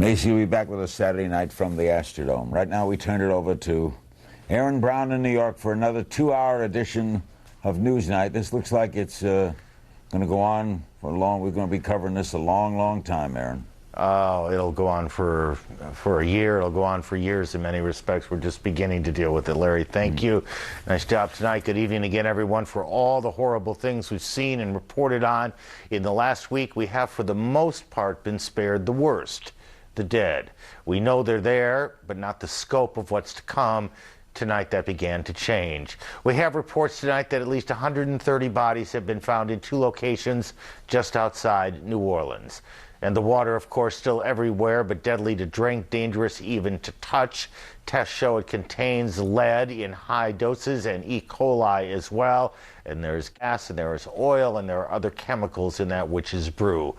Macy will be back with us Saturday night from the Astrodome. Right now we turn it over to Aaron Brown in New York for another 2-hour edition of Newsnight. This looks like it's going to go on for a long. We're going to be covering this a long, long time, Aaron. Oh, it'll go on for a year. It'll go on for years in many respects. We're just beginning to deal with it, Larry. Thank you. Nice job tonight. Good evening again, everyone, for all the horrible things we've seen and reported on. In the last week, we have, for the most part, been spared the worst, the dead. We know they're there, but not the scope of what's to come. Tonight, that began to change. We have reports tonight that at least 130 bodies have been found in 2 locations just outside New Orleans. And the water, of course, still everywhere, but deadly to drink, dangerous even to touch. Tests show it contains lead in high doses and E. coli as well. And there's gas and there is oil and there are other chemicals in that witch's brew.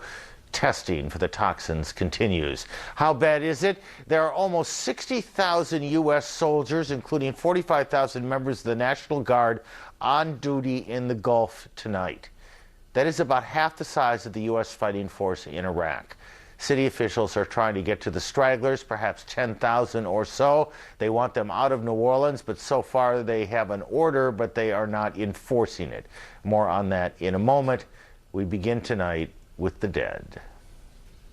Testing for the toxins continues. How bad is it? There are almost 60,000 U.S. soldiers, including 45,000 members of the National Guard, on duty in the Gulf tonight. That is about half the size of the U.S. fighting force in Iraq. City officials are trying to get to the stragglers, perhaps 10,000 or so. They want them out of New Orleans, but so far they have an order, but they are not enforcing it. More on that in a moment. We begin tonight with the dead.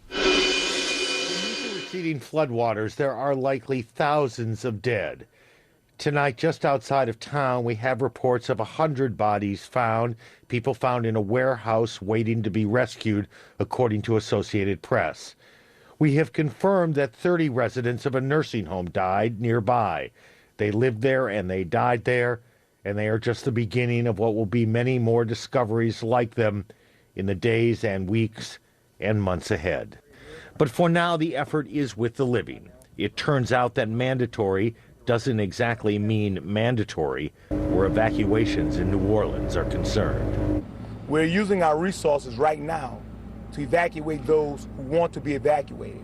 Due to receding floodwaters, there are likely thousands of dead. Tonight, just outside of town, we have reports of 100 bodies found, people found in a warehouse waiting to be rescued, according to Associated Press. We have confirmed that 30 residents of a nursing home died nearby. They lived there and they died there, and they are just the beginning of what will be many more discoveries like them in the days and weeks and months ahead. But for now, the effort is with the living. It turns out that mandatory doesn't exactly mean mandatory where evacuations in New Orleans are concerned. We're using our resources right now to evacuate those who want to be evacuated.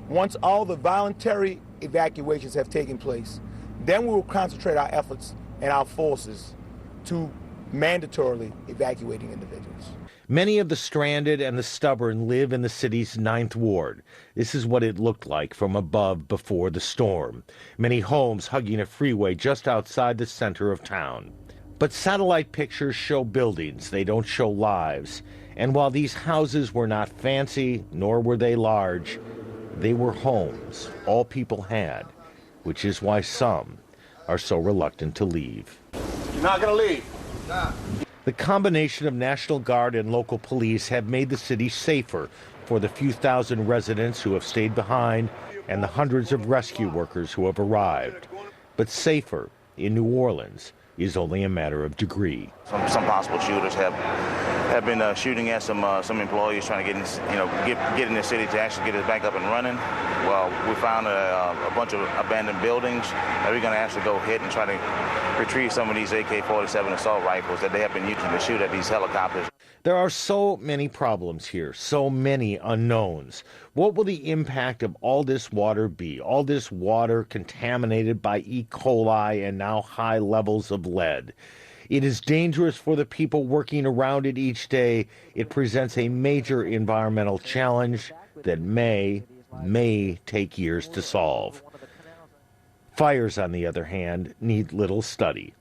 Once all the voluntary evacuations have taken place, then we will concentrate our efforts and our forces to mandatorily evacuating individuals. Many of the stranded and the stubborn live in the city's 9th Ward. This is what it looked like from above before the storm. Many homes hugging a freeway just outside the center of town. But satellite pictures show buildings, they don't show lives. And while these houses were not fancy, nor were they large, they were homes all people had, which is why some are so reluctant to leave. You're not going to leave? Nah. The combination of National Guard and local police have made the city safer for the few thousand residents who have stayed behind and the hundreds of rescue workers who have arrived. But safer in New Orleans is only a matter of degree. Some possible shooters have been shooting at some employees trying to get in the city to actually get it back up and running. Well, we found a bunch of abandoned buildings that we're going to actually go hit and try to retrieve some of these AK-47 assault rifles that they have been using to shoot at these helicopters. There are so many problems here, so many unknowns. What will the impact of all this water be? All this water contaminated by E. coli and now high levels of lead. It is dangerous for the people working around it each day. It presents a major environmental challenge that may take years to solve. Fires, on the other hand, need little study,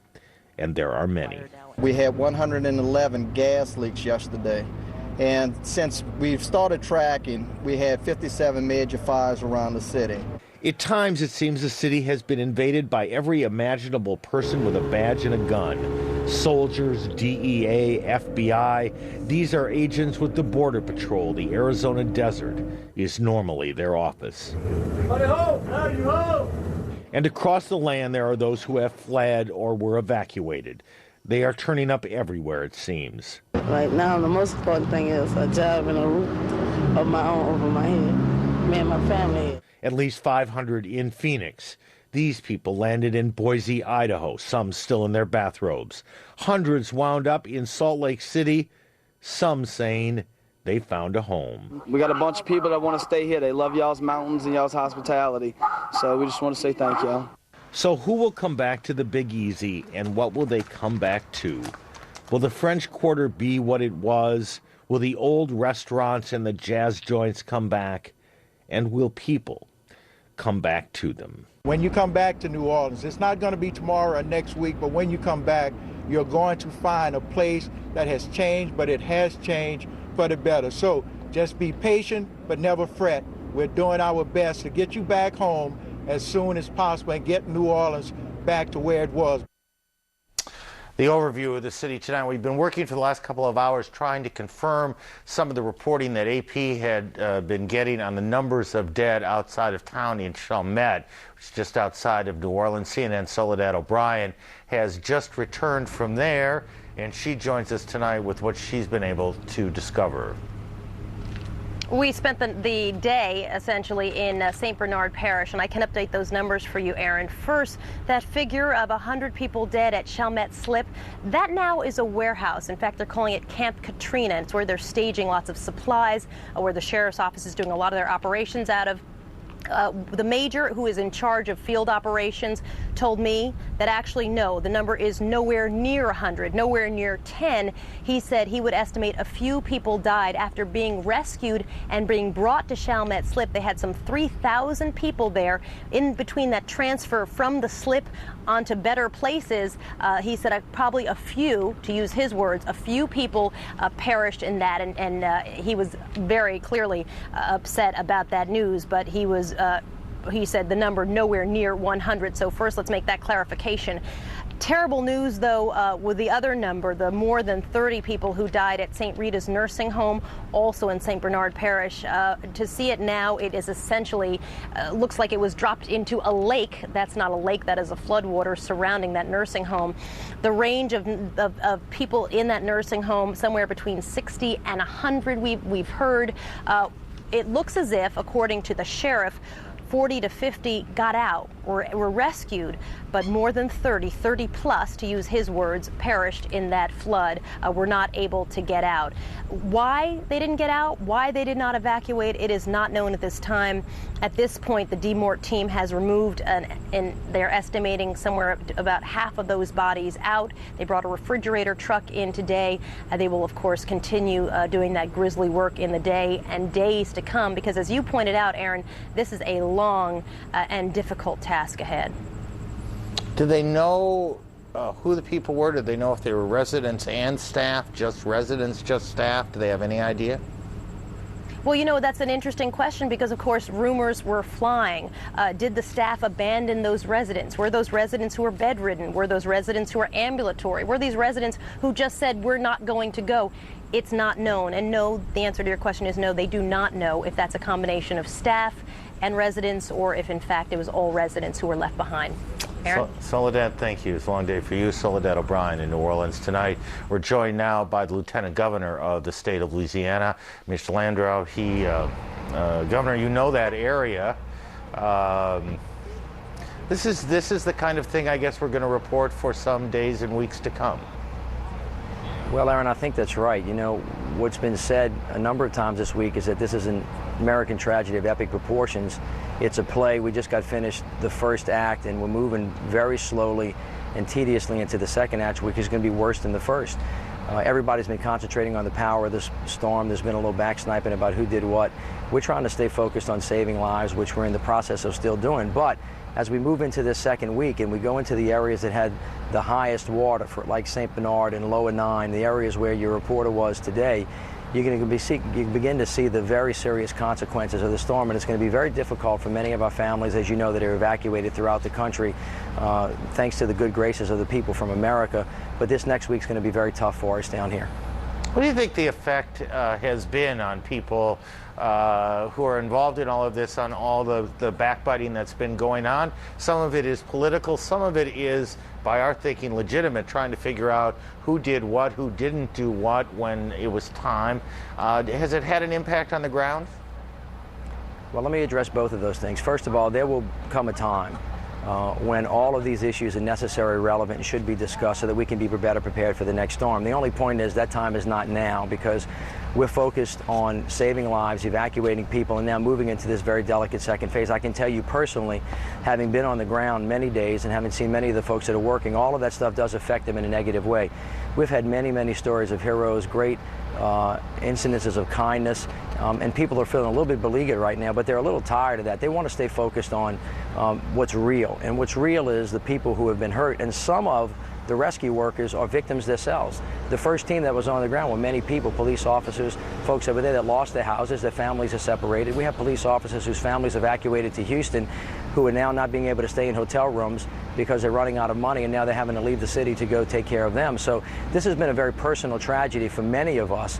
and there are many. We had 111 gas leaks yesterday, and since we've started tracking, we had 57 major fires around the city. At times, it seems the city has been invaded by every imaginable person with a badge and a gun. Soldiers, DEA, FBI. These are agents with the Border Patrol. The Arizona desert is normally their office. And across the land, there are those who have fled or were evacuated. They are turning up everywhere, it seems. Right now, the most important thing is a job and a roof of my own over my head. Me and my family. At least 500 in Phoenix. These people landed in Boise, Idaho, some still in their bathrobes. Hundreds wound up in Salt Lake City, some saying they found a home. We got a bunch of people that want to stay here. They love y'all's mountains and y'all's hospitality. So we just want to say thank y'all. So who will come back to the Big Easy, and what will they come back to? Will the French Quarter be what it was? Will the old restaurants and the jazz joints come back? And will people come back to them? When you come back to New Orleans, it's not going to be tomorrow or next week, but when you come back, you're going to find a place that has changed, but it has changed for the better. So just be patient, but never fret. We're doing our best to get you back home as soon as possible and get New Orleans back to where it was. The overview of the city tonight. We've been working for the last couple of hours trying to confirm some of the reporting that AP had been getting on the numbers of dead outside of town in Chalmette, which is just outside of New Orleans. CNN Soledad O'Brien has just returned from there, and she joins us tonight with what she's been able to discover. We spent the day essentially in St. Bernard Parish, and I can update those numbers for you, Aaron. First, that figure of 100 people dead at Chalmette Slip, that now is a warehouse. In fact, they're calling it Camp Katrina. It's where they're staging lots of supplies, where the sheriff's office is doing a lot of their operations out of. The major who is in charge of field operations told me that actually no, the number is nowhere near 100, nowhere near 10. He said he would estimate a few people died after being rescued and being brought to Chalmette Slip. They had some 3,000 people there in between that transfer from the slip onto better places. He said probably a few, to use his words, a few people perished in that, and he was very clearly upset about that news, but he said the number nowhere near 100. So first, let's make that clarification. Terrible news, though, with the other number, the more than 30 people who died at St. Rita's nursing home, also in St. Bernard Parish. To see it now, it is essentially, looks like it was dropped into a lake. That's not a lake, that is a floodwater surrounding that nursing home. The range of people in that nursing home, somewhere between 60 and 100, we've heard. It looks as if, according to the sheriff, 40 to 50 got out, were rescued, but more than 30 plus, to use his words, perished in that flood, were not able to get out. Why they didn't get out, why they did not evacuate, it is not known at this time. At this point, the DMORT team has removed, and they're estimating somewhere about half of those bodies out. They brought a refrigerator truck in today. They will, of course, continue doing that grisly work in the day and days to come, because as you pointed out, Aaron, this is a long and difficult task ahead. Do they know who the people were? Do they know if they were residents and staff, just residents, just staff? Do they have any idea? Well, you know, that's an interesting question because, of course, rumors were flying. Did the staff abandon those residents? Were those residents who were bedridden? Were those residents who were ambulatory? Were these residents who just said, we're not going to go? It's not known. And no, the answer to your question is no, they do not know if that's a combination of staff and residents, or if in fact it was all residents who were left behind. Aaron? Soledad, thank you. It's a long day for you. Soledad O'Brien in New Orleans tonight. We're joined now by the Lieutenant Governor of the state of Louisiana, Mr. Landrieu. Governor, you know that area. This is the kind of thing I guess we're going to report for some days and weeks to come. Well, Aaron, I think that's right. You know, what's been said a number of times this week is that this is an American tragedy of epic proportions. It's a play. We just got finished the first act, and we're moving very slowly and tediously into the second act, which is going to be worse than the first. Everybody's been concentrating on the power of this storm. There's been a little backsniping about who did what. We're trying to stay focused on saving lives, which we're in the process of still doing. But as we move into this second week and we go into the areas that had the highest water, for like St. Bernard and Lower Nine, the areas where your reporter was today, you begin to see the very serious consequences of the storm, and it's going to be very difficult for many of our families, as you know, that are evacuated throughout the country, thanks to the good graces of the people from America. But this next week's going to be very tough for us down here. What do you think the effect has been on people who are involved in all of this, on all the backbiting that's been going on? Some of it is political, some of it is, by our thinking, legitimate, trying to figure out who did what, who didn't do what when it was time. Has it had an impact on the ground? Well, let me address both of those things. First of all, there will come a time when all of these issues are necessary, relevant, and should be discussed so that we can be better prepared for the next storm. The only point is that time is not now, because we're focused on saving lives, evacuating people, and now moving into this very delicate second phase. I can tell you personally, having been on the ground many days and having seen many of the folks that are working, all of that stuff does affect them in a negative way. We've had many, many stories of heroes, great incidences of kindness, And people are feeling a little bit beleaguered right now, but they're a little tired of that. They want to stay focused on what's real. And what's real is the people who have been hurt. And some of the rescue workers are victims themselves. The first team that was on the ground were many people, police officers, folks over there that lost their houses, their families are separated. We have police officers whose families evacuated to Houston who are now not being able to stay in hotel rooms because they're running out of money, and now they're having to leave the city to go take care of them. So this has been a very personal tragedy for many of us.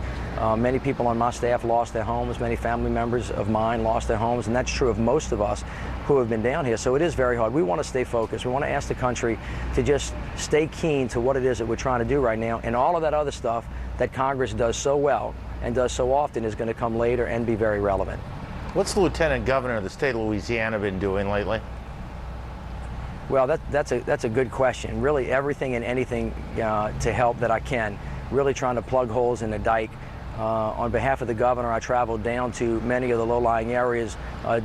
Many people on my staff lost their homes. Many family members of mine lost their homes, and that's true of most of us who have been down here. So it is very hard. We want to stay focused. We want to ask the country to just stay keen to what it is that we're trying to do right now, and all of that other stuff that Congress does so well and does so often is going to come later and be very relevant. What's the Lieutenant Governor of the state of Louisiana been doing lately? Well, that's a good question. Really everything and anything to help that I can. Really trying to plug holes in the dike. On behalf of the governor, I traveled down to many of the low-lying areas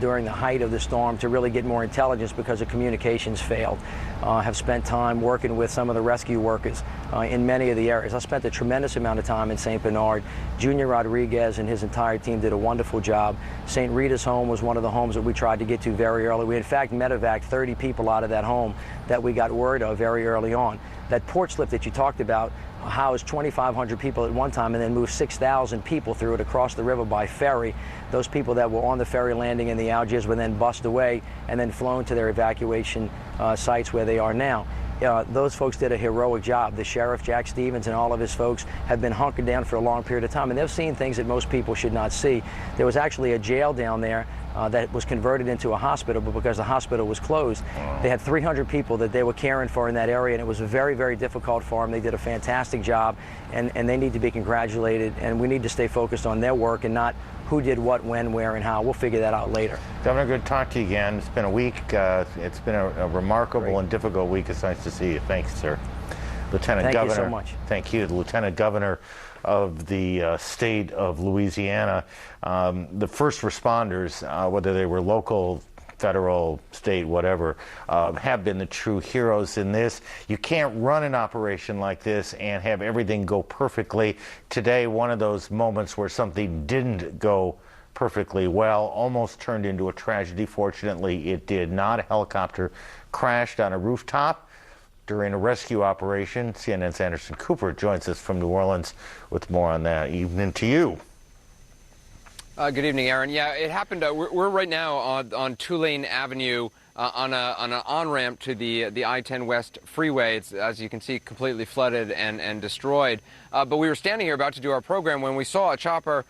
during the height of the storm to really get more intelligence because the communications failed. Have spent time working with some of the rescue workers in many of the areas. I spent a tremendous amount of time in St. Bernard. Junior Rodriguez and his entire team did a wonderful job. St. Rita's home was one of the homes that we tried to get to very early. We in fact medevaced 30 people out of that home that we got word of very early on. That port slip that you talked about housed 2,500 people at one time and then moved 6,000 people through it across the river by ferry. Those people that were on the ferry landing in the Algiers were then bussed away and then flown to their evacuation sites where they are now. Those folks did a heroic job. The sheriff, Jack Stevens, and all of his folks have been hunkered down for a long period of time, and they've seen things that most people should not see. There was actually a jail down there that was converted into a hospital, but because the hospital was closed, they had 300 people that they were caring for in that area, and it was very, very difficult for them. They did a fantastic job, and they need to be congratulated, and we need to stay focused on their work and not who did what, when, where, and how. We'll figure that out later. Governor, good to talk to you again. It's been a week. It's been a remarkable and difficult week. It's nice to see you. Thanks, sir. Lieutenant Governor. Thank you so much. Thank you. The Lieutenant Governor of the state of Louisiana. The first responders, whether they were local, federal, state, whatever, have been the true heroes in this. You can't run an operation like this and have everything go perfectly. Today, one of those moments where something didn't go perfectly well almost turned into a tragedy. Fortunately, it did not. A helicopter crashed on a rooftop during a rescue operation. CNN's Anderson Cooper joins us from New Orleans with more on that. Evening to you. Good evening, Aaron. Yeah, it happened. We're right now on Tulane Avenue on an on-ramp to the I-10 West freeway. It's, as you can see, completely flooded and destroyed. But we were standing here about to do our program when we saw a chopper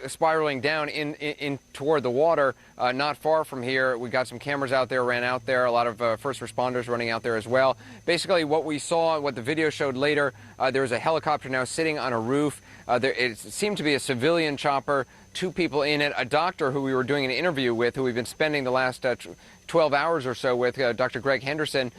spiraling down in toward the water not far from here. We got some cameras out there, ran out there, a lot of first responders running out there as well. Basically, what we saw, what the video showed later, there was a helicopter now sitting on a roof. It seemed to be a civilian chopper, 2 people in it, a doctor who we were doing an interview with, who we've been spending the last 12 hours or so with, Dr. Greg Henderson,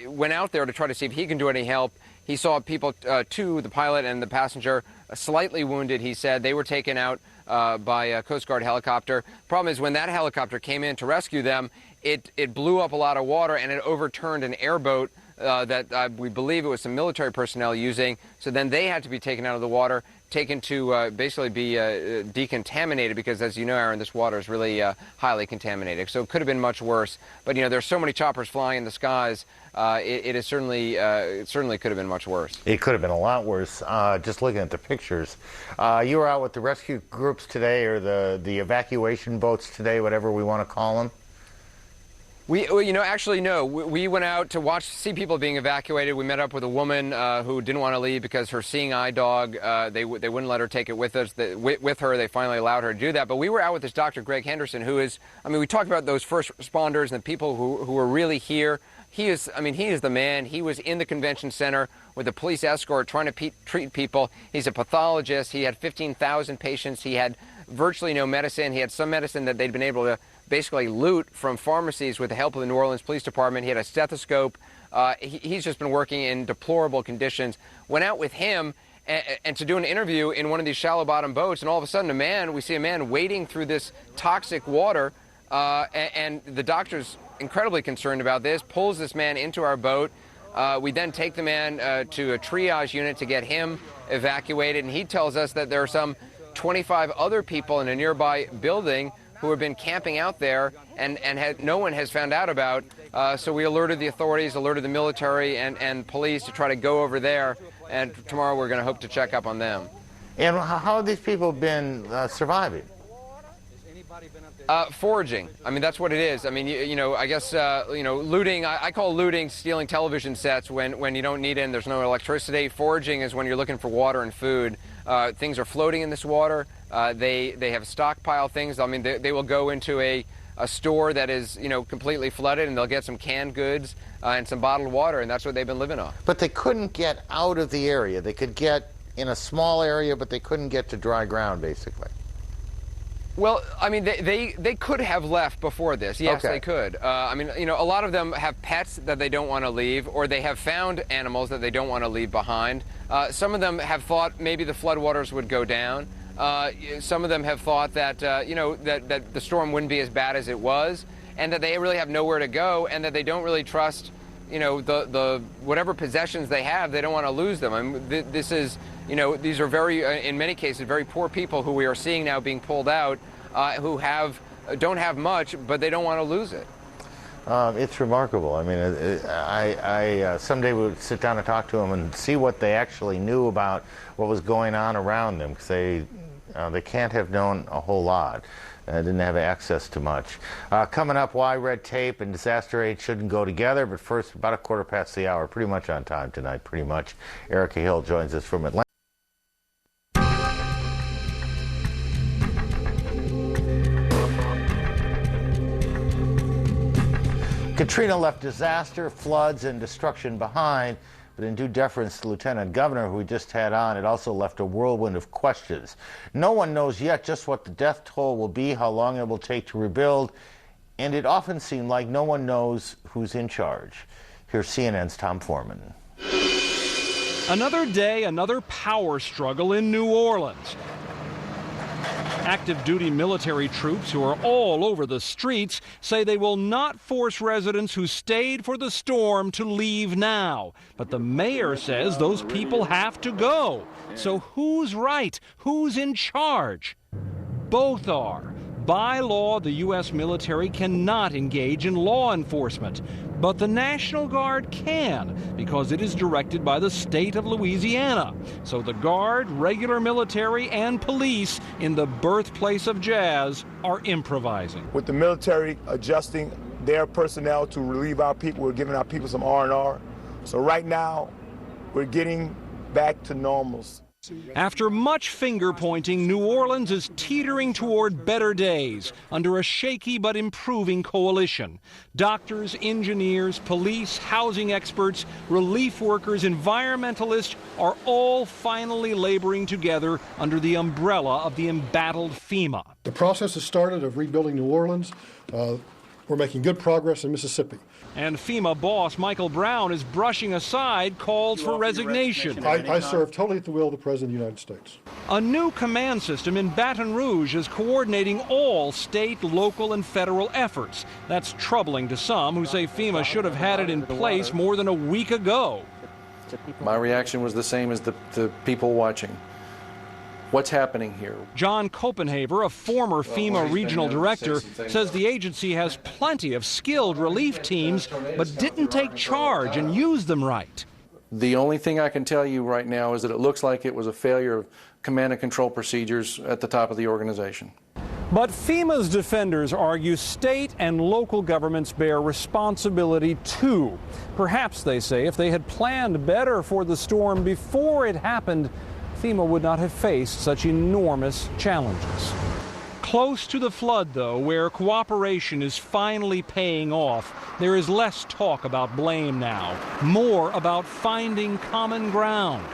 went out there to try to see if he can do any help. He saw people, 2, the pilot and the passenger, slightly wounded, he said. They were taken out by a Coast Guard helicopter. Problem is, when that helicopter came in to rescue them, it blew up a lot of water and it overturned an airboat that we believe it was some military personnel using. So then they had to be taken out of the water, taken to basically be decontaminated, because, as you know, Aaron, this water is really highly contaminated. So it could have been much worse. But, you know, there's so many choppers flying in the skies. It certainly could have been much worse. It could have been a lot worse. Just looking at the pictures. You were out with the rescue groups today, or the evacuation boats today, whatever we want to call them? Actually, no. We went out to see people being evacuated. We met up with a woman who didn't want to leave because her seeing eye dog, they wouldn't let her take it with us. With her, they finally allowed her to do that. But we were out with this Dr. Greg Henderson, who is, we talked about those first responders and the people who are really here. He is the man. He was in the convention center with a police escort trying to treat people. He's a pathologist. He had 15,000 patients. He had virtually no medicine. He had some medicine that they'd been able to basically loot from pharmacies with the help of the New Orleans Police Department. He had a stethoscope. He's just been working in deplorable conditions. Went out with him and to do an interview in one of these shallow bottom boats, and all of a sudden we see a man wading through this toxic water, and the doctor's incredibly concerned about this, pulls this man into our boat. We then take the man to a triage unit to get him evacuated, and he tells us that there are some 25 other people in a nearby building who have been camping out there and no one has found out about. So we alerted the authorities, alerted the military and police to try to go over there. And tomorrow we're going to hope to check up on them. And how have these people been surviving? Foraging. I mean, that's what it is. I mean, I guess, looting, I call looting stealing television sets when you don't need it and there's no electricity. Foraging is when you're looking for water and food. Things are floating in this water. They have stockpile things. I mean, they will go into a store that is, completely flooded and they'll get some canned goods and some bottled water, and that's what they've been living off. But they couldn't get out of the area. They could get in a small area, but they couldn't get to dry ground, basically. Well, I mean, they could have left before this. Yes, okay. They could. I mean, a lot of them have pets that they don't want to leave, or they have found animals that they don't want to leave behind. Some of them have thought maybe the floodwaters would go down. Some of them have thought that, that the storm wouldn't be as bad as it was, and that they really have nowhere to go, and that they don't really trust, the whatever possessions they have, they don't want to lose them. I mean, this is, these are very, in many cases, very poor people who we are seeing now being pulled out, who don't have much, but they don't want to lose it. It's remarkable. I mean, I someday would sit down and talk to them and see what they actually knew about what was going on around them, because they can't have known a whole lot. Didn't have access to much. Coming up, why red tape and disaster aid shouldn't go together. But first, about 1:15, pretty much on time tonight, pretty much. Erica Hill joins us from Atlanta. Katrina left disaster, floods, and destruction behind, but in due deference to the Lieutenant Governor, who we just had on, it also left a whirlwind of questions. No one knows yet just what the death toll will be, how long it will take to rebuild, and it often seemed like no one knows who's in charge. Here's CNN's Tom Foreman. Another day, another power struggle in New Orleans. Active duty military troops who are all over the streets say they will not force residents who stayed for the storm to leave now. But the mayor says those people have to go. So who's right? Who's in charge? Both are. By law, the U.S. military cannot engage in law enforcement. But the National Guard can, because it is directed by the state of Louisiana. So the Guard, regular military, and police in the birthplace of jazz are improvising. With the military adjusting their personnel to relieve our people, we're giving our people some R&R. So right now, we're getting back to normals. After much finger-pointing, New Orleans is teetering toward better days under a shaky but improving coalition. Doctors, engineers, police, housing experts, relief workers, environmentalists are all finally laboring together under the umbrella of the embattled FEMA. The process has started of rebuilding New Orleans. We're making good progress in Mississippi. And FEMA boss Michael Brown is brushing aside calls for resignation. I serve totally at the will of the President of the United States. A new command system in Baton Rouge is coordinating all state, local, and federal efforts. That's troubling to some who say FEMA should have had it in place more than a week ago. My reaction was the same as the people watching. What's happening here? John Copenhaver, a former FEMA regional director, says the agency has plenty of skilled relief teams, but didn't take charge and use them right. The only thing I can tell you right now is that it looks like it was a failure of command and control procedures at the top of the organization. But FEMA's defenders argue state and local governments bear responsibility too. Perhaps, they say, if they had planned better for the storm before it happened, FEMA would not have faced such enormous challenges. Close to the flood, though, where cooperation is finally paying off, there is less talk about blame now, more about finding common ground,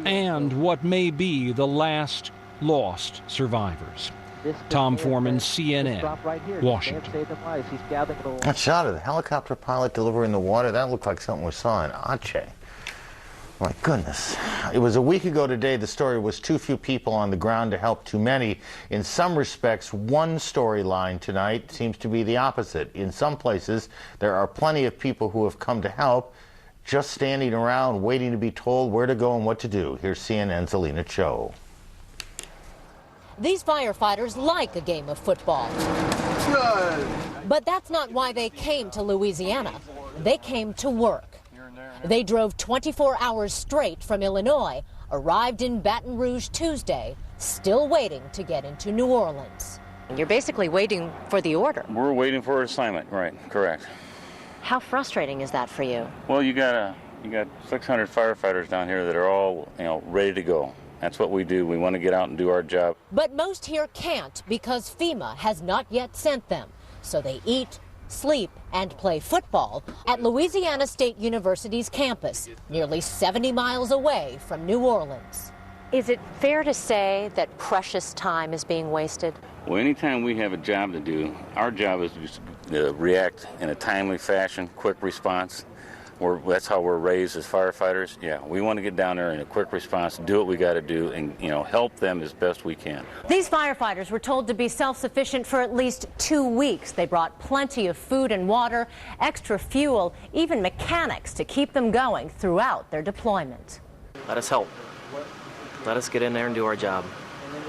and what may be the last lost survivors. Tom Foreman, CNN, Washington. That shot of the helicopter pilot delivering the water, that looked like something we saw in Aceh. My goodness. It was a week ago today. The story was too few people on the ground to help too many. In some respects, one storyline tonight seems to be the opposite. In some places, there are plenty of people who have come to help, just standing around waiting to be told where to go and what to do. Here's CNN's Alina Cho. These firefighters like a game of football. But that's not why they came to Louisiana. They came to work. They drove 24 hours straight from Illinois, arrived in Baton Rouge Tuesday, still waiting to get into New Orleans. You're basically waiting for the order. We're waiting for an assignment, right, correct. How frustrating is that for you? Well, you got 600 firefighters down here that are all, ready to go. That's what we do. We want to get out and do our job. But most here can't because FEMA has not yet sent them. So they eat, sleep, and play football at Louisiana State University's campus, nearly 70 miles away from New Orleans. Is it fair to say that precious time is being wasted? Well, anytime we have a job to do, our job is to react in a timely fashion, quick response. That's how we're raised as firefighters. Yeah, we want to get down there in a quick response, do what we got to do, and help them as best we can. These firefighters were told to be self-sufficient for at least 2 weeks. They brought plenty of food and water, extra fuel, even mechanics to keep them going throughout their deployment. Let us help. Let us get in there and do our job.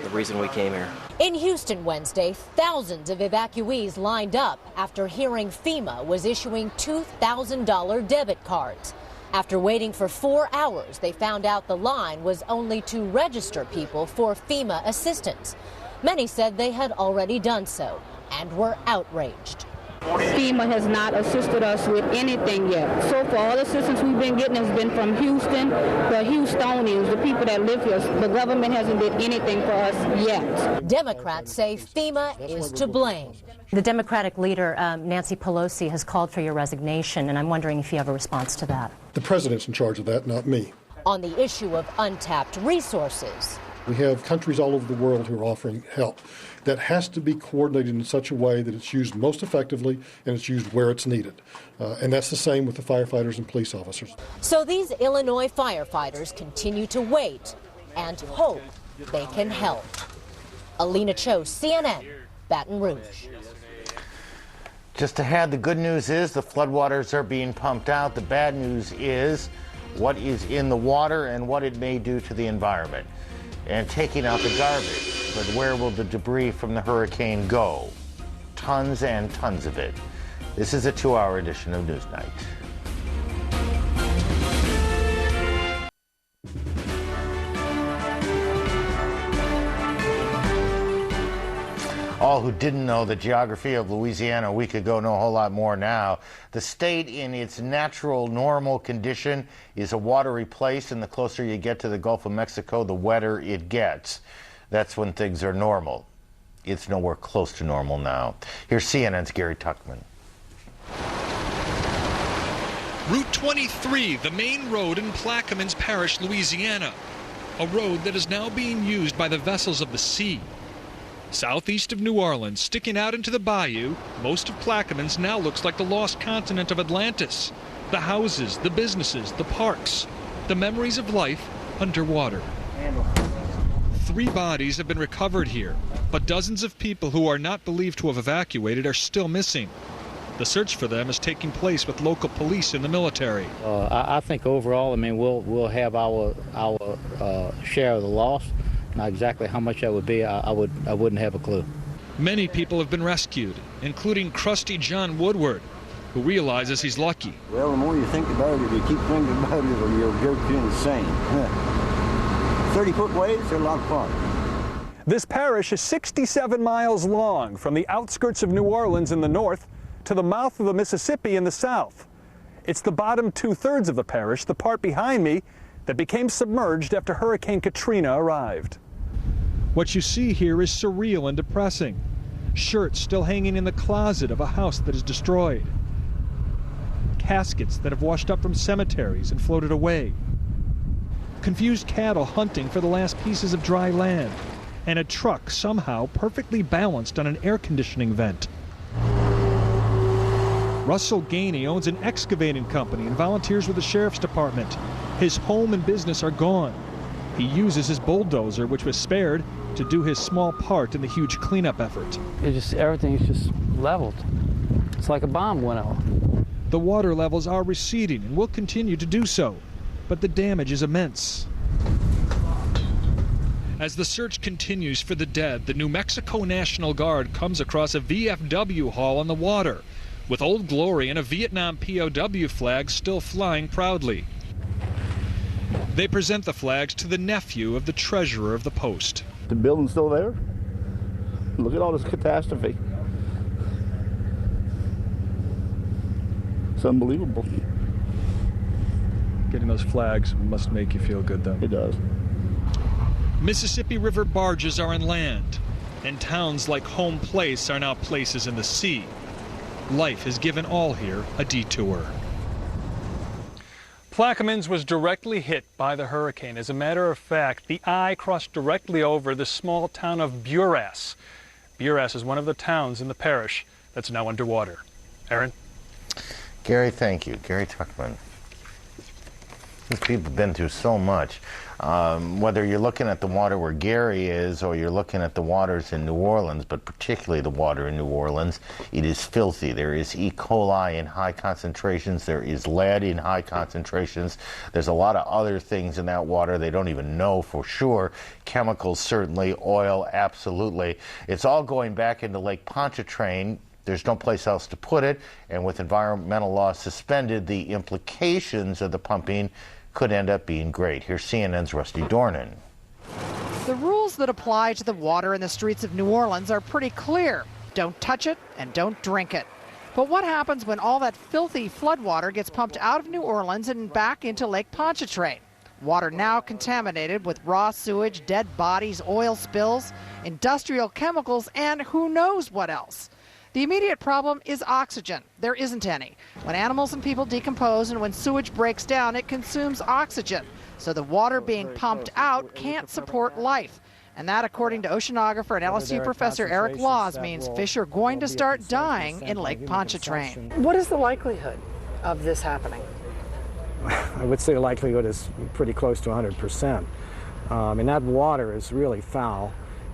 The reason we came here. In Houston Wednesday, thousands of evacuees lined up after hearing FEMA was issuing $2,000 debit cards. After waiting for 4 hours, they found out the line was only to register people for FEMA assistance. Many said they had already done so and were outraged. FEMA has not assisted us with anything yet. So far, all the assistance we've been getting has been from Houston, the Houstonians, the people that live here. The government hasn't did anything for us yet. Democrats say FEMA is to blame. The Democratic leader, Nancy Pelosi, has called for your resignation, and I'm wondering if you have a response to that. The president's in charge of that, not me. On the issue of untapped resources. We have countries all over the world who are offering help. That has to be coordinated in such a way that it's used most effectively and it's used where it's needed. And that's the same with the firefighters and police officers. So these Illinois firefighters continue to wait and hope they can help. Alina Cho, CNN, Baton Rouge. Just ahead, the good news is the floodwaters are being pumped out. The bad news is what is in the water and what it may do to the environment. And taking out the garbage. But where will the debris from the hurricane go? Tons and tons of it. This is a 2-hour edition of NewsNight. All who didn't know the geography of Louisiana a week ago know a whole lot more now. The state in its natural, normal condition is a watery place, and the closer you get to the Gulf of Mexico, the wetter it gets. That's when things are normal. It's nowhere close to normal now. Here's CNN's Gary Tuckman. Route 23, the main road in Plaquemines Parish, Louisiana. A road that is now being used by the vessels of the sea. Southeast of New Orleans, sticking out into the bayou, most of Plaquemines now looks like the lost continent of Atlantis. The houses, the businesses, the parks, the memories of life underwater. 3 bodies have been recovered here, but dozens of people who are not believed to have evacuated are still missing. The search for them is taking place with local police and the military. I think overall, we'll have our share of the loss. Not exactly how much that would be, I wouldn't have a clue. Many people have been rescued, including Crusty John Woodward, who realizes he's lucky. Well, the more you think about it, you keep thinking about it, or you'll go to insane. 30-foot waves, they're a lot of fun. This parish is 67 miles long, from the outskirts of New Orleans in the north to the mouth of the Mississippi in the south. It's the bottom 2/3 of the parish, the part behind me, that became submerged after Hurricane Katrina arrived. What you see here is surreal and depressing. Shirts still hanging in the closet of a house that is destroyed. Caskets that have washed up from cemeteries and floated away. Confused cattle hunting for the last pieces of dry land. And a truck somehow perfectly balanced on an air conditioning vent. Russell Gainey owns an excavating company and volunteers with the sheriff's department. His home and business are gone. He uses his bulldozer, which was spared, to do his small part in the huge cleanup effort. Everything's just leveled. It's like a bomb went off. The water levels are receding and will continue to do so, but the damage is immense. As the search continues for the dead, the New Mexico National Guard comes across a VFW haul on the water, with Old Glory and a Vietnam POW flag still flying proudly. They present the flags to the nephew of the treasurer of the post. The building's still there. Look at all this catastrophe. It's unbelievable. Getting those flags must make you feel good, though. It does. Mississippi River barges are on land, and towns like Home Place are now places in the sea. Life has given all here a detour. Plaquemines was directly hit by the hurricane. As a matter of fact, the eye crossed directly over the small town of Buras. Buras is one of the towns in the parish that's now underwater. Aaron? Gary, thank you. Gary Tuckman. These people have been through so much. Whether you're looking at the water where Gary is or you're looking at the waters in New Orleans, but particularly the water in New Orleans, it is filthy. There is E. coli in high concentrations. There is lead in high concentrations. There's a lot of other things in that water they don't even know for sure. Chemicals, certainly. Oil, absolutely. It's all going back into Lake Pontchartrain. There's no place else to put it, and with environmental laws suspended, the implications of the pumping could end up being great. Here's CNN's Rusty Dornan. The rules that apply to the water in the streets of New Orleans are pretty clear. Don't touch it and don't drink it. But what happens when all that filthy floodwater gets pumped out of New Orleans and back into Lake Pontchartrain? Water now contaminated with raw sewage, dead bodies, oil spills, industrial chemicals, and who knows what else. The immediate problem is oxygen. There isn't any. When animals and people decompose and when sewage breaks down, it consumes oxygen. So the water being pumped out can't support life. And that, according to oceanographer and LSU professor Eric Laws, means fish are going to start dying in Lake Pontchartrain. What is the likelihood of this happening? I would say the likelihood is pretty close to 100%. And that water is really foul.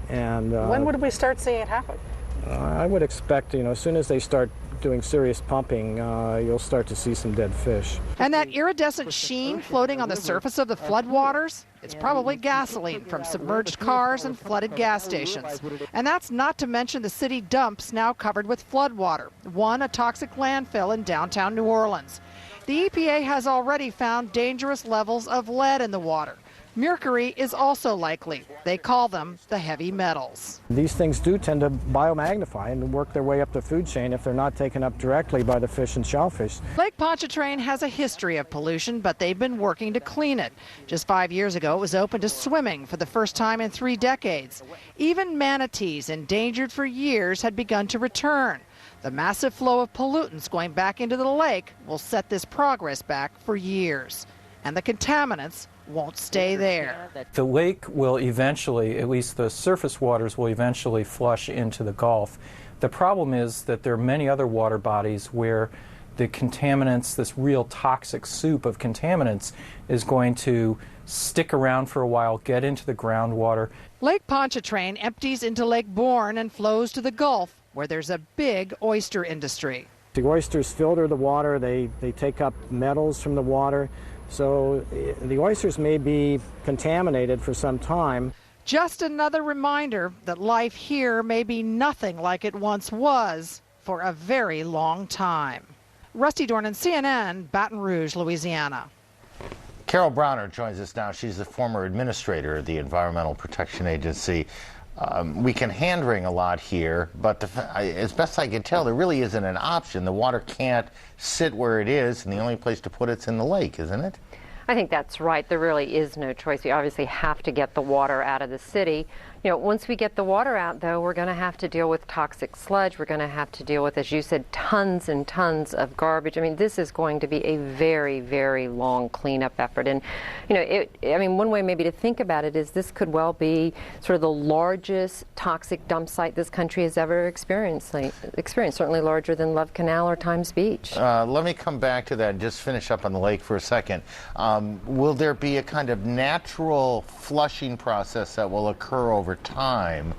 And when would we start seeing it happen? I would expect, as soon as they start doing serious pumping, you'll start to see some dead fish. And that iridescent sheen floating on the surface of the floodwaters, it's probably gasoline from submerged cars and flooded gas stations. And that's not to mention the city dumps now covered with floodwater, one a toxic landfill in downtown New Orleans. The EPA has already found dangerous levels of lead in the water. Mercury is also likely. They call them the heavy metals. These things do tend to biomagnify and work their way up the food chain if they're not taken up directly by the fish and shellfish. Lake Pontchartrain has a history of pollution, but they've been working to clean it. Just 5 years ago, it was open to swimming for the first time in 3 decades. Even manatees, endangered for years, had begun to return. The massive flow of pollutants going back into the lake will set this progress back for years. And the contaminants won't stay there. The lake will eventually, at least the surface waters will eventually flush into the Gulf. The problem is that there are many other water bodies where the contaminants, this real toxic soup of contaminants, is going to stick around for a while, get into the groundwater. Lake Pontchartrain empties into Lake Bourne and flows to the Gulf, where there's a big oyster industry. The oysters filter the water, they take up metals from the water. So the oysters may be contaminated for some time. Just another reminder that life here may be nothing like it once was for a very long time. Rusty Dornan, CNN, Baton Rouge, Louisiana. Carol Browner joins us now. She's the former administrator of the Environmental Protection Agency. We can hand-wring a lot here, but as best I can tell, there really isn't an option. The water can't sit where it is, and the only place to put it's in the lake, isn't it? I think that's right. There really is no choice. We obviously have to get the water out of the city. Once we get the water out, though, we're going to have to deal with toxic sludge. We're going to have to deal with, as you said, tons and tons of garbage. I mean, this is going to be a very, very long cleanup effort. And, one way maybe to think about it is this could well be sort of the largest toxic dump site this country has ever experienced, certainly larger than Love Canal or Times Beach. Let me come back to that and just finish up on the lake for a second. Will there be a kind of natural flushing process that will occur over time?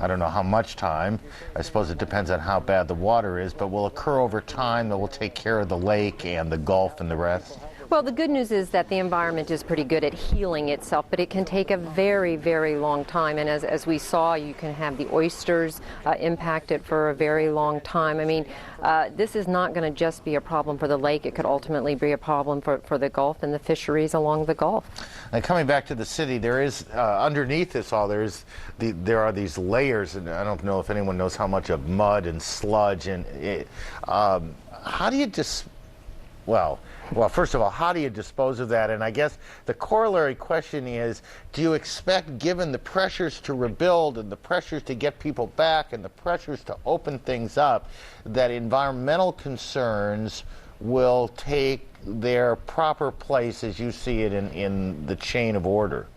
I don't know how much time. I suppose it depends on how bad the water is, but will occur over time that will take care of the lake and the Gulf and the rest? Well, the good news is that the environment is pretty good at healing itself, but it can take a very, very long time. And as we saw, you can have the oysters impacted for a very long time. I mean, this is not going to just be a problem for the lake. It could ultimately be a problem for the Gulf and the fisheries along the Gulf. And coming back to the city, there is, underneath this all, there are these layers, and I don't know if anyone knows how much of mud and sludge. And how do you just, well, first of all, how do you dispose of that? And I guess the corollary question is, do you expect, given the pressures to rebuild and the pressures to get people back and the pressures to open things up, that environmental concerns will take their proper place as you see it in the chain of order?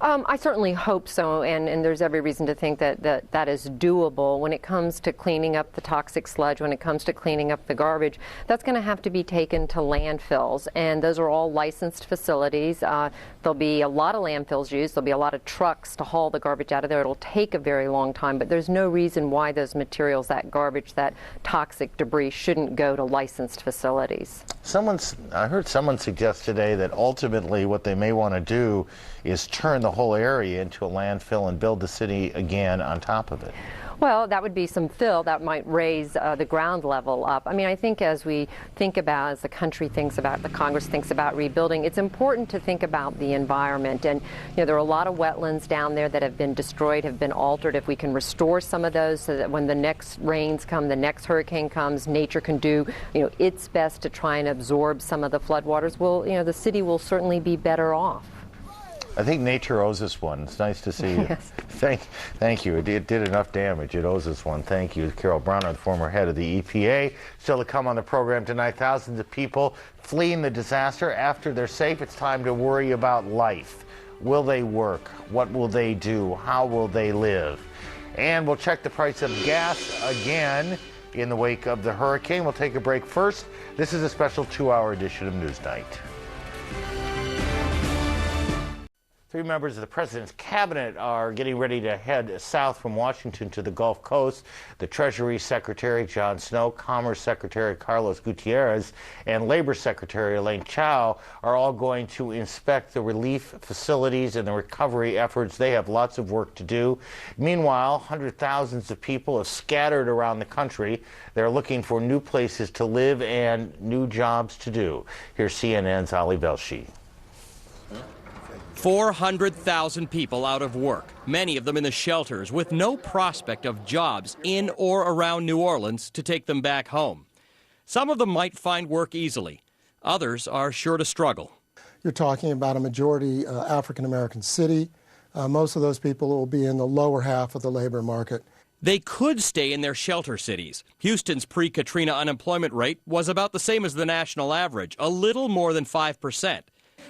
I certainly hope so, and there's every reason to think that is doable. When it comes to cleaning up the toxic sludge, when it comes to cleaning up the garbage, that's going to have to be taken to landfills, and those are all licensed facilities. There'll be a lot of landfills used. There'll be a lot of trucks to haul the garbage out of there. It'll take a very long time, but there's no reason why those that garbage, that toxic debris shouldn't go to licensed facilities. I heard someone suggest today that ultimately what they may want to do is turn the whole area into a landfill and build the city again on top of it. Well, that would be some fill that might raise the ground level up. I mean, I think as we think about, as the country thinks about, the Congress thinks about rebuilding, it's important to think about the environment. And, there are a lot of wetlands down there that have been destroyed, have been altered. If we can restore some of those so that when the next rains come, the next hurricane comes, nature can do, its best to try and absorb some of the floodwaters, the city will certainly be better off. I think nature owes us one. It's nice to see you. Yes. Thank you. It did enough damage. It owes us one. Thank you. Carol Browner, the former head of the EPA. Still to come on the program tonight, thousands of people fleeing the disaster. After they're safe, it's time to worry about life. Will they work? What will they do? How will they live? And we'll check the price of gas again in the wake of the hurricane. We'll take a break first. This is a special 2-hour edition of NewsNight. 3 members of the president's cabinet are getting ready to head south from Washington to the Gulf Coast. The Treasury Secretary, John Snow, Commerce Secretary, Carlos Gutierrez, and Labor Secretary, Elaine Chao, are all going to inspect the relief facilities and the recovery efforts. They have lots of work to do. Meanwhile, hundreds of thousands of people have scattered around the country. They're looking for new places to live and new jobs to do. Here's CNN's Ali Velshi. 400,000 people out of work, many of them in the shelters with no prospect of jobs in or around New Orleans to take them back home. Some of them might find work easily. Others are sure to struggle. You're talking about a majority African-American city. Most of those people will be in the lower half of the labor market. They could stay in their shelter cities. Houston's pre-Katrina unemployment rate was about the same as the national average, a little more than 5%.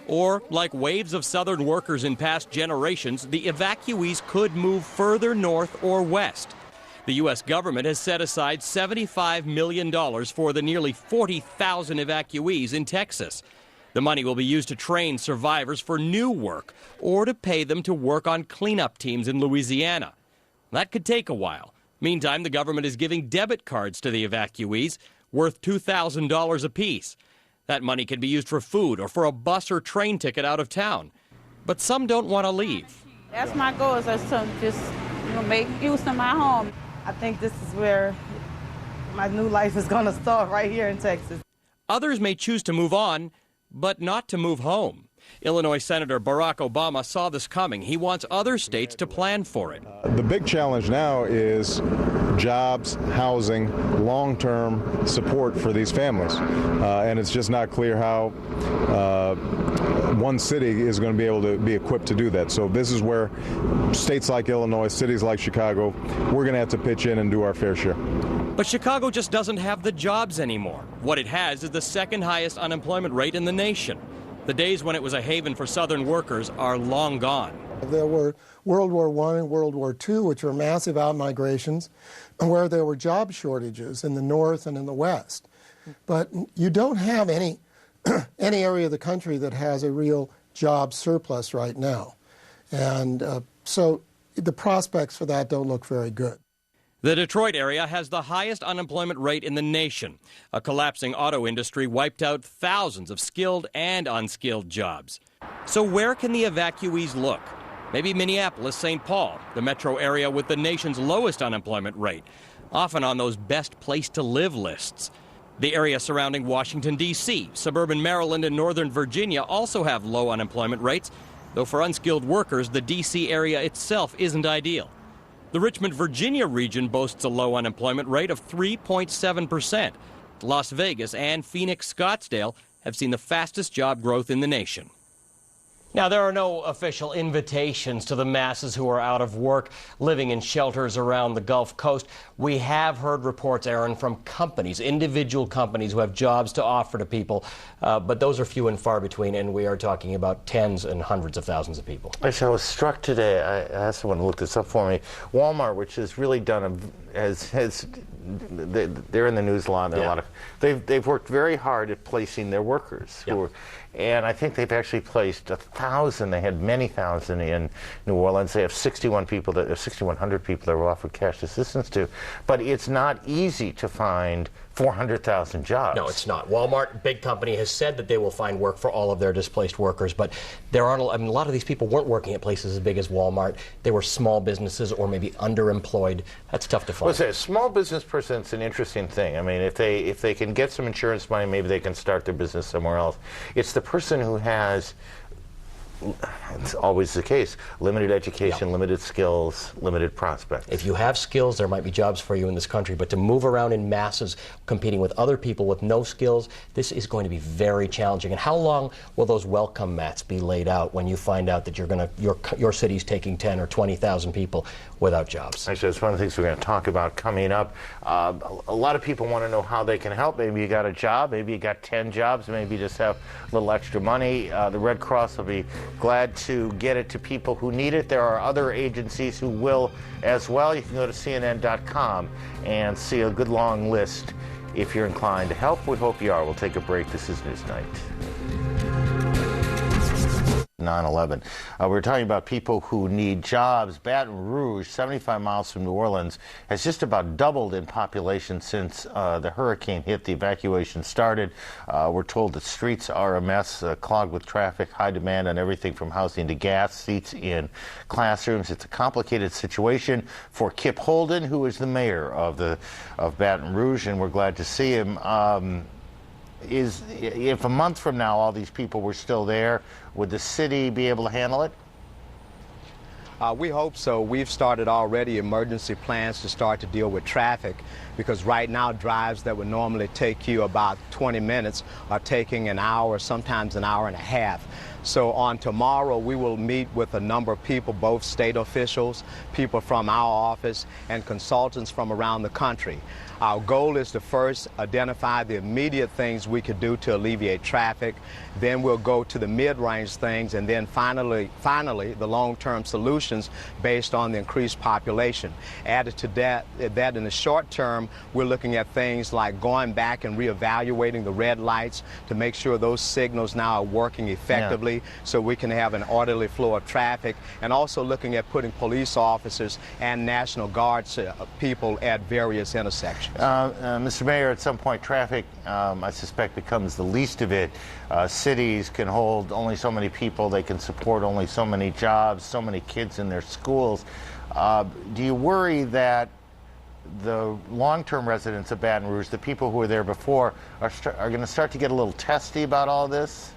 Or, like waves of southern workers in past generations, the evacuees could move further north or west. The U.S. government has set aside $75 million for the nearly 40,000 evacuees in Texas. The money will be used to train survivors for new work or to pay them to work on cleanup teams in Louisiana. That could take a while. Meantime, the government is giving debit cards to the evacuees worth $2,000 apiece. That money can be used for food or for a bus or train ticket out of town. But some don't want to leave. That's my goal, is to just make Houston my home. I think this is where my new life is going to start, right here in Texas. Others may choose to move on, but not to move home. Illinois Senator Barack Obama saw this coming. He wants other states to plan for it. The big challenge now is jobs, housing, long-term support for these families. And it's just not clear how one city is going to be able to be equipped to do that. So this is where states like Illinois, cities like Chicago, we're going to have to pitch in and do our fair share. But Chicago just doesn't have the jobs anymore. What it has is the second highest unemployment rate in the nation. The days when it was a haven for Southern workers are long gone. There were World War I and World War II, which were massive out-migrations, where there were job shortages in the North and in the West. But you don't have any area of the country that has a real job surplus right now. And so the prospects for that don't look very good. The Detroit area has the highest unemployment rate in the nation. A collapsing auto industry wiped out thousands of skilled and unskilled jobs. So where can the evacuees look? Maybe Minneapolis, St. Paul, the metro area with the nation's lowest unemployment rate, often on those best place to live lists. The area surrounding Washington, D.C., suburban Maryland, and northern Virginia also have low unemployment rates, though for unskilled workers, the D.C. area itself isn't ideal. The Richmond, Virginia region boasts a low unemployment rate of 3.7%. Las Vegas and Phoenix, Scottsdale have seen the fastest job growth in the nation. Now, there are no official invitations to the masses who are out of work, living in shelters around the Gulf Coast. We have heard reports, Aaron, from companies, individual companies who have jobs to offer to people, but those are few and far between, and we are talking about tens and hundreds of thousands of people. Actually, I was struck today. I asked someone to look this up for me. Walmart, which has really done they're in the news a lot. Yeah. They've worked very hard at placing their workers. And I think they've actually placed 1,000. They had many thousand in New Orleans. They have 6,100 people that were offered cash assistance to. But it's not easy to find 400,000 jobs. No, it's not. Walmart, big company, has said that they will find work for all of their displaced workers, but there aren't. I mean, a lot of these people weren't working at places as big as Walmart. They were small businesses or maybe underemployed. That's tough to find. Well, say, a small business person, it's an interesting thing. I mean, if they can get some insurance money, maybe they can start their business somewhere else. It's the person who has, it's always the case, limited education, limited skills, limited prospects. If you have skills, there might be jobs for you in this country, but to move around in masses competing with other people with no skills, this is going to be very challenging. And how long will those welcome mats be laid out when you find out that your city's taking 10 or 20,000 people without jobs? Actually, that's one of the things we're going to talk about coming up. A lot of people want to know how they can help. Maybe you got a job, maybe you got 10 jobs, maybe you just have a little extra money. The Red Cross will be glad to get it to people who need it. There are other agencies who will as well. You can go to CNN.com and see a good long list if you're inclined to help. We hope you are. We'll take a break. This is NewsNight. 9/11. We're talking about people who need jobs. Baton Rouge, 75 miles from New Orleans, has just about doubled in population since the hurricane hit. The evacuation started. We're told that streets are a mess, clogged with traffic, high demand on everything from housing to gas, seats in classrooms. It's a complicated situation for Kip Holden, who is the mayor of Baton Rouge, and we're glad to see him. If a month from now all these people were still there, would the city be able to handle it? We hope so. We've started already emergency plans to start to deal with traffic, because right now drives that would normally take you about 20 minutes are taking an hour, sometimes an hour and a half. So on tomorrow, we will meet with a number of people, both state officials, people from our office, and consultants from around the country. Our goal is to first identify the immediate things we could do to alleviate traffic. Then we'll go to the mid-range things, and then finally the long-term solutions based on the increased population. Added to that in the short term, we're looking at things like going back and reevaluating the red lights to make sure those signals now are working effectively, so we can have an orderly flow of traffic, and also looking at putting police officers and National Guard people at various intersections. Mr. Mayor, at some point traffic, I suspect, becomes the least of it. Cities can hold only so many people, they can support only so many jobs, so many kids in their schools. Do you worry that the long-term residents of Baton Rouge, the people who were there before, are going to start to get a little testy about all this?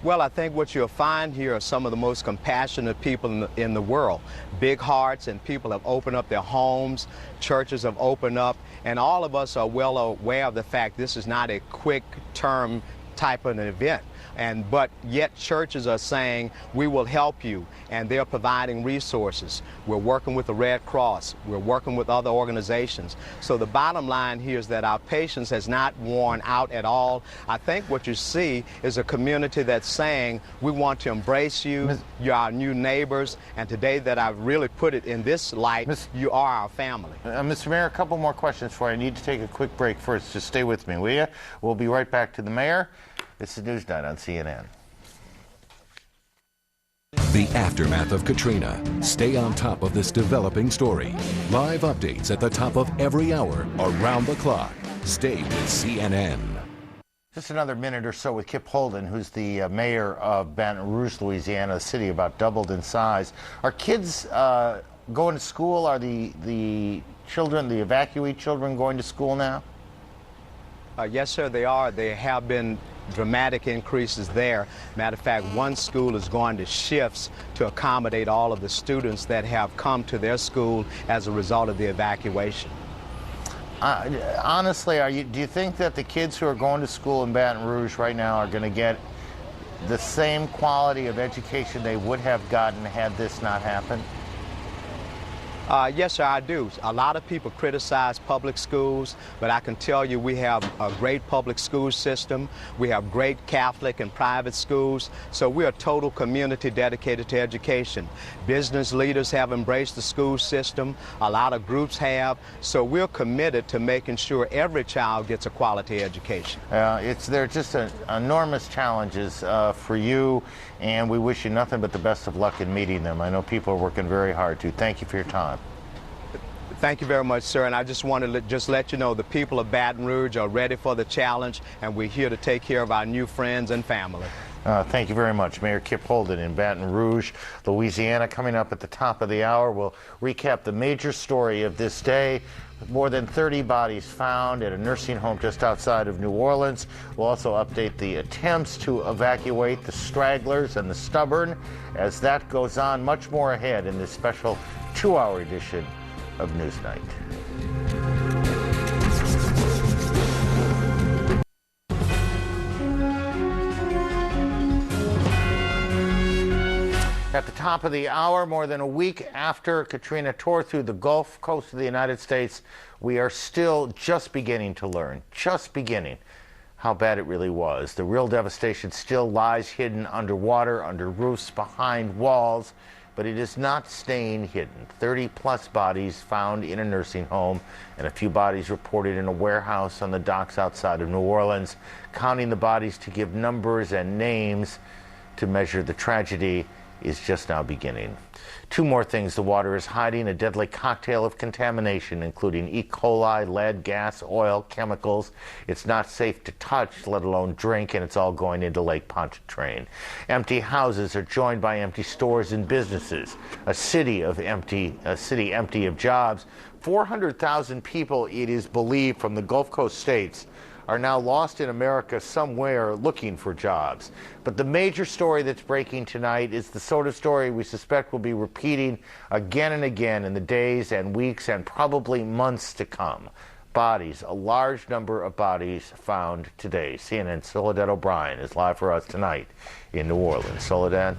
Well, I think what you'll find here are some of the most compassionate people in the world. Big hearts, and people have opened up their homes, churches have opened up, and all of us are well aware of the fact this is not a quick-term type of an event. But yet churches are saying, we will help you, and they're providing resources. We're working with the Red Cross. We're working with other organizations. So the bottom line here is that our patience has not worn out at all. I think what you see is a community that's saying, we want to embrace you, you're our new neighbors, and today that I've really put it in this light, you are our family. Mr. Mayor, a couple more questions for you. I need to take a quick break first. Just stay with me, will you? We'll be right back to the mayor. This is NewsNight on CNN. The aftermath of Katrina. Stay on top of this developing story. Live updates at the top of every hour, around the clock. Stay with CNN. Just another minute or so with Kip Holden, who's the mayor of Baton Rouge, Louisiana, a city about doubled in size. Are kids going to school? Are the children, the evacuee children, going to school now? Yes, sir, they are. There have been dramatic increases there. Matter of fact, one school is going to shifts to accommodate all of the students that have come to their school as a result of the evacuation. Honestly, do you think that the kids who are going to school in Baton Rouge right now are going to get the same quality of education they would have gotten had this not happened? Yes, sir, I do. A lot of people criticize public schools, but I can tell you we have a great public school system. We have great Catholic and private schools, so we're a total community dedicated to education. Business leaders have embraced the school system. A lot of groups have, so we're committed to making sure every child gets a quality education. They're just enormous challenges for you, and we wish you nothing but the best of luck in meeting them. I know people are working very hard to. Thank you for your time. Thank you very much, sir, and I just wanted to just let you know the people of Baton Rouge are ready for the challenge, and we're here to take care of our new friends and family. Thank you very much. Mayor Kip Holden in Baton Rouge, Louisiana. Coming up at the top of the hour, we'll recap the major story of this day. More than 30 bodies found at a nursing home just outside of New Orleans. We'll also update the attempts to evacuate the stragglers and the stubborn. As that goes on, much more ahead in this special 2-hour edition of NewsNight. At the top of the hour, more than a week after Katrina tore through the Gulf Coast of the United States, we are still just beginning to learn, how bad it really was. The real devastation still lies hidden underwater, under roofs, behind walls, but it is not staying hidden. 30-plus bodies found in a nursing home and a few bodies reported in a warehouse on the docks outside of New Orleans. Counting the bodies to give numbers and names to measure the tragedy is just now beginning. Two more things the water is hiding: a deadly cocktail of contamination, including E. coli, lead, gas, oil, chemicals. It's not safe to touch, let alone drink, and it's all going into Lake Pontchartrain. Empty houses are joined by empty stores and businesses. A city empty of jobs. 400,000 people, it is believed, from the Gulf Coast states are now lost in America somewhere looking for jobs. But the major story that's breaking tonight is the sort of story we suspect will be repeating again and again in the days and weeks and probably months to come. Bodies, a large number of bodies found today. CNN's Soledad O'Brien is live for us tonight in New Orleans. Soledad?